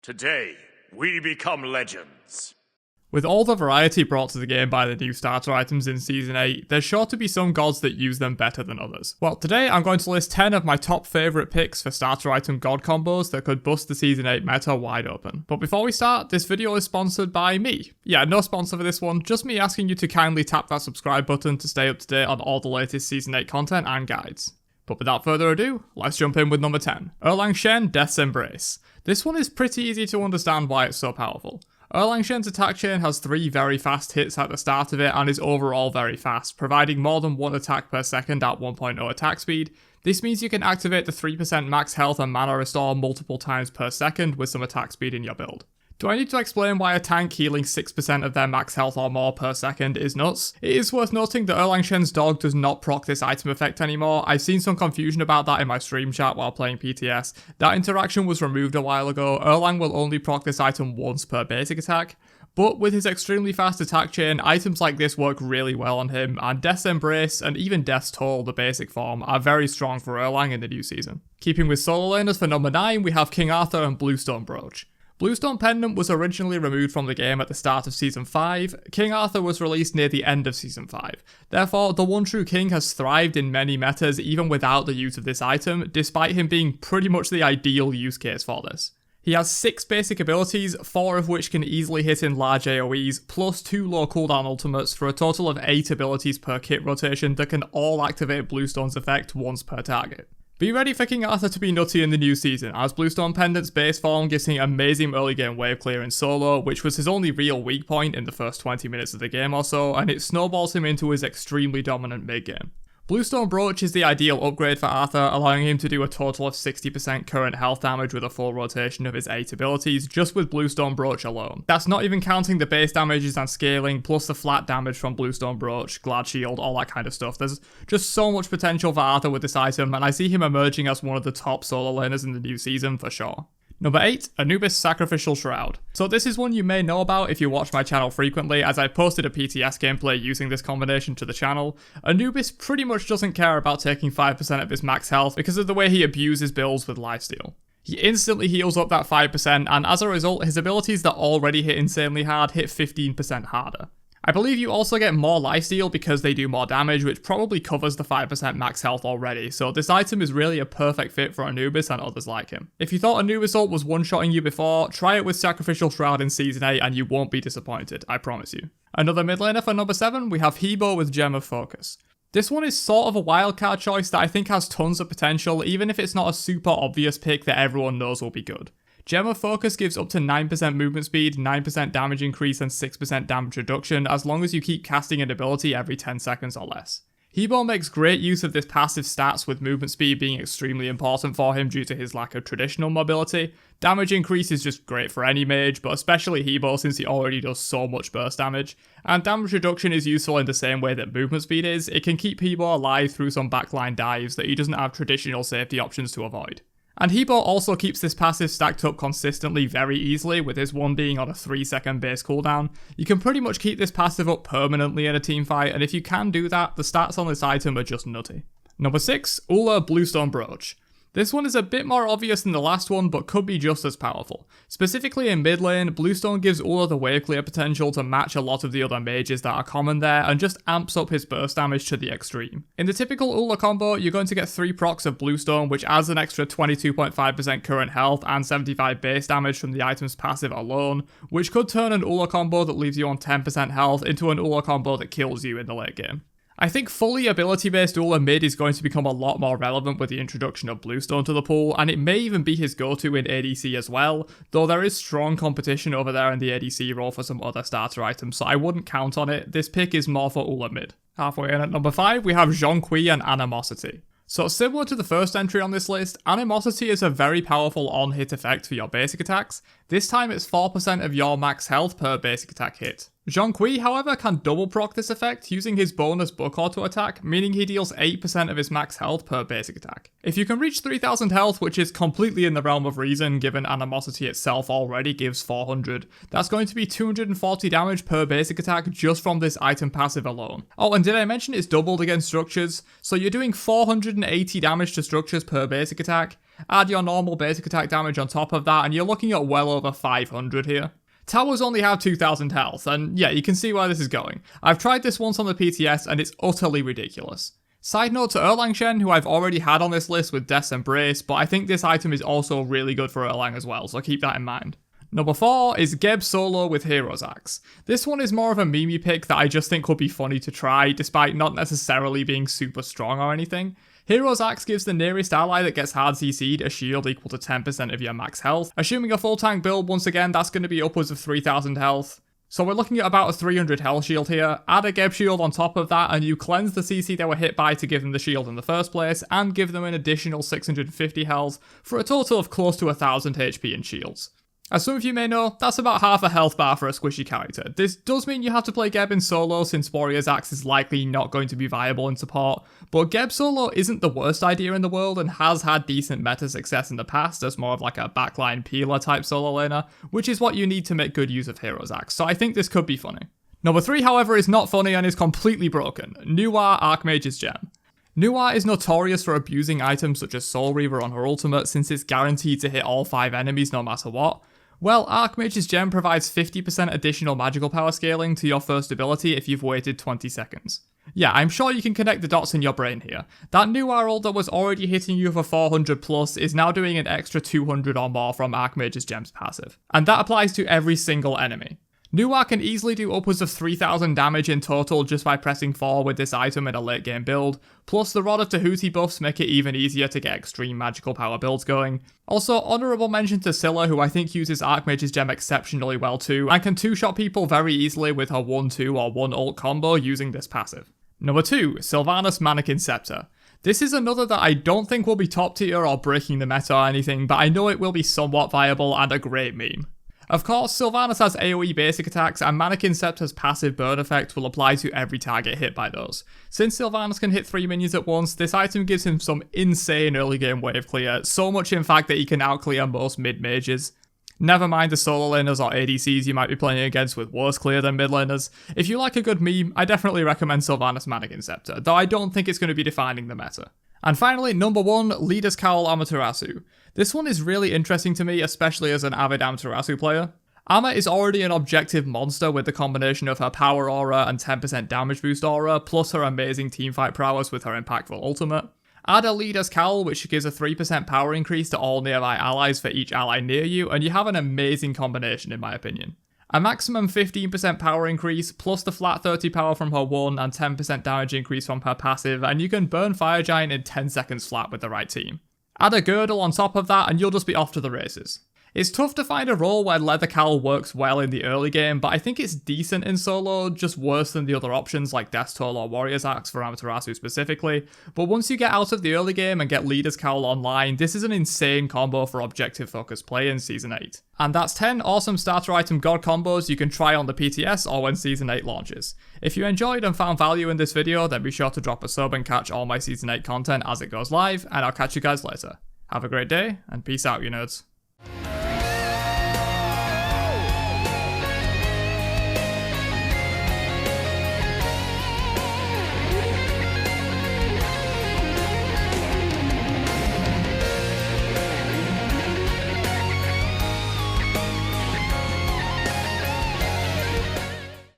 Today, we become legends. With all the variety brought to the game by the new starter items in Season 8, there's sure to be some gods that use them better than others. Well, today I'm going to list 10 of my top favourite picks for starter item god combos that could bust the Season 8 meta wide open. But before we start, this video is sponsored by me. Yeah, no sponsor for this one, just me asking you to kindly tap that subscribe button to stay up to date on all the latest Season 8 content and guides. But without further ado, let's jump in with number 10. ERLANG SHEN, Death's Embrace. This one is pretty easy to understand why it's so powerful. ERLANG SHEN's attack chain has 3 very fast hits at the start of it and is overall very fast, providing more than 1 attack per second at 1.0 attack speed. This means you can activate the 3% max health and mana restore multiple times per second with some attack speed in your build. Do I need to explain why a tank healing 6% of their max health or more per second is nuts? It is worth noting that ERLANG SHEN's dog does not proc this item effect anymore. I've seen some confusion about that in my stream chat while playing PTS. That interaction was removed a while ago. ERLANG will only proc this item once per basic attack. But with his extremely fast attack chain, items like this work really well on him, and Death's Embrace and even Death's Toll, the basic form, are very strong for ERLANG in the new season. Keeping with solo laners for number 9, we have King Arthur and Bluestone BROOCH. Bluestone Pendant was originally removed from the game at the start of Season 5, King Arthur was released near the end of Season 5. Therefore, the one true king has thrived in many metas even without the use of this item, despite him being pretty much the ideal use case for this. He has 6 basic abilities, 4 of which can easily hit in large AoEs, plus 2 low cooldown ultimates for a total of 8 abilities per kit rotation that can all activate Bluestone's effect once per target. Be ready for King Arthur to be nutty in the new season, as Bluestone Pendant's base form gives him amazing early game wave clear in solo, which was his only real weak point in the first 20 minutes of the game or so, and it snowballs him into his extremely dominant mid game. Bluestone BROOCH is the ideal upgrade for Arthur, allowing him to do a total of 60% current health damage with a full rotation of his 8 abilities, just with Bluestone BROOCH alone. That's not even counting the base damages and scaling, plus the flat damage from Bluestone BROOCH, Glad Shield, all that kind of stuff. There's just so much potential for Arthur with this item, and I see him emerging as one of the top solo laners in the new season for sure. Number 8, ANUBIS Sacrificial Shroud. So this is one you may know about if you watch my channel frequently, as I posted a PTS gameplay using this combination to the channel. ANUBIS pretty much doesn't care about taking 5% of his max health because of the way he abuses builds with lifesteal. He instantly heals up that 5%, and as a result, his abilities that already hit insanely hard hit 15% harder. I believe you also get more lifesteal because they do more damage, which probably covers the 5% max health already, so this item is really a perfect fit for ANUBIS and others like him. If you thought ANUBIS ult was one-shotting you before, try it with Sacrificial Shroud in Season 8 and you won't be disappointed, I promise you. Another mid laner for number 7, we have Hebo with Gem of Focus. This one is sort of a wildcard choice that I think has tons of potential, even if it's not a super obvious pick that everyone knows will be good. Gem of Focus gives up to 9% movement speed, 9% damage increase, and 6% damage reduction as long as you keep casting an ability every 10 seconds or less. Hebo makes great use of this passive stats, with movement speed being extremely important for him due to his lack of traditional mobility. Damage increase is just great for any mage, but especially Hebo since he already does so much burst damage. And damage reduction is useful in the same way that movement speed is. It can keep Hebo alive through some backline dives that he doesn't have traditional safety options to avoid. And Hebo also keeps this passive stacked up consistently very easily, with his one being on a 3-second base cooldown. You can pretty much keep this passive up permanently in a teamfight, and if you can do that, the stats on this item are just nutty. Number 6, ULLR Bluestone BROOCH. This one is a bit more obvious than the last one, but could be just as powerful. Specifically in mid lane, Bluestone gives ULLR the wave clear potential to match a lot of the other mages that are common there, and just amps up his burst damage to the extreme. In the typical ULLR combo, you're going to get 3 procs of Bluestone, which adds an extra 22.5% current health and 75 base damage from the item's passive alone, which could turn an ULLR combo that leaves you on 10% health into an ULLR combo that kills you in the late game. I think fully ability-based ULLR mid is going to become a lot more relevant with the introduction of Bluestone to the pool, and it may even be his go-to in ADC as well, though there is strong competition over there in the ADC role for some other starter items, so I wouldn't count on it. This pick is more for ULLR mid. Halfway in at number 5, we have ZHONG and Animosity. So similar to the first entry on this list, Animosity is a very powerful on-hit effect for your basic attacks. This time it's 4% of your max health per basic attack hit. ZHONG, however, can double proc this effect using his bonus book auto attack, meaning he deals 8% of his max health per basic attack. If you can reach 3000 health, which is completely in the realm of reason given Animosity itself already gives 400, that's going to be 240 damage per basic attack just from this item passive alone. Oh, and did I mention it's doubled against structures? So you're doing 480 damage to structures per basic attack. Add your normal basic attack damage on top of that, and you're looking at well over 500 here. Towers only have 2000 health, and yeah, you can see where this is going. I've tried this once on the PTS, and it's utterly ridiculous. Side note to ERLANG Shen, who I've already had on this list with Death's Embrace, but I think this item is also really good for ERLANG as well, so keep that in mind. Number 4 is Geb Solo with Hero's Axe. This one is more of a meme pick that I just think would be funny to try, despite not necessarily being super strong or anything. Hero's Axe gives the nearest ally that gets hard CC'd a shield equal to 10% of your max health. Assuming a full tank build, once again, that's going to be upwards of 3000 health. So we're looking at about a 300 health shield here. Add a Geb shield on top of that and you cleanse the CC they were hit by to give them the shield in the first place, and give them an additional 650 health for a total of close to 1000 HP in shields. As some of you may know, that's about half a health bar for a squishy character. This does mean you have to play Geb in solo since Warrior's Axe is likely not going to be viable in support, but Geb solo isn't the worst idea in the world and has had decent meta success in the past as more of like a backline peeler type solo laner, which is what you need to make good use of Hero's Axe, so I think this could be funny. Number 3, however, is not funny and is completely broken. Nuwa Archmage's Gem. Nuwa is notorious for abusing items such as Soul Reaver on her ultimate since it's guaranteed to hit all 5 enemies no matter what. Well, Archmage's Gem provides 50% additional magical power scaling to your first ability if you've waited 20 seconds. Yeah, I'm sure you can connect the dots in your brain here. That Nuwa ult that was already hitting you for 400 plus is now doing an extra 200 or more from Archmage's Gem's passive. And that applies to every single enemy. Nuwa can easily do upwards of 3000 damage in total just by pressing 4 with this item in a late game build, plus the Rod of Tahuti buffs make it even easier to get extreme magical power builds going. Also, honourable mention to Scylla, who I think uses Archmage's Gem exceptionally well too, and can 2-shot people very easily with her 1-2 or 1 ult combo using this passive. Number 2, Sylvanus MANIKIN SCEPTER. This is another that I don't think will be top tier or breaking the meta or anything, but I know it will be somewhat viable and a great meme. Of course, Sylvanus has AoE basic attacks, and MANIKIN Scepter's passive burn effect will apply to every target hit by those. Since Sylvanus can hit 3 minions at once, this item gives him some insane early game wave clear, so much in fact that he can outclear most mid-mages. Never mind the solo laners or ADCs you might be playing against with worse clear than mid laners. If you like a good meme, I definitely recommend Sylvanus MANIKIN Scepter, though I don't think it's going to be defining the meta. And finally, number 1, Leader's Cowl AMATERASU. This one is really interesting to me, especially as an avid AMATERASU player. Ama is already an objective monster with the combination of her power aura and 10% damage boost aura, plus her amazing teamfight prowess with her impactful ultimate. Add a Leader's Cowl, which gives a 3% power increase to all nearby allies for each ally near you, and you have an amazing combination in my opinion. A maximum 15% power increase, plus the flat 30 power from her 1 and 10% damage increase from her passive, and you can burn Fire Giant in 10 seconds flat with the right team. Add a girdle on top of that and you'll just be off to the races. It's tough to find a role where Leather Cowl works well in the early game, but I think it's decent in solo, just worse than the other options like Death's Toll or Warrior's Axe for AMATERASU specifically. But once you get out of the early game and get Leader's Cowl online, this is an insane combo for objective focused play in Season 8. And that's 10 awesome starter item god combos you can try on the PTS or when Season 8 launches. If you enjoyed and found value in this video, then be sure to drop a sub and catch all my Season 8 content as it goes live, and I'll catch you guys later. Have a great day, and peace out, you nerds.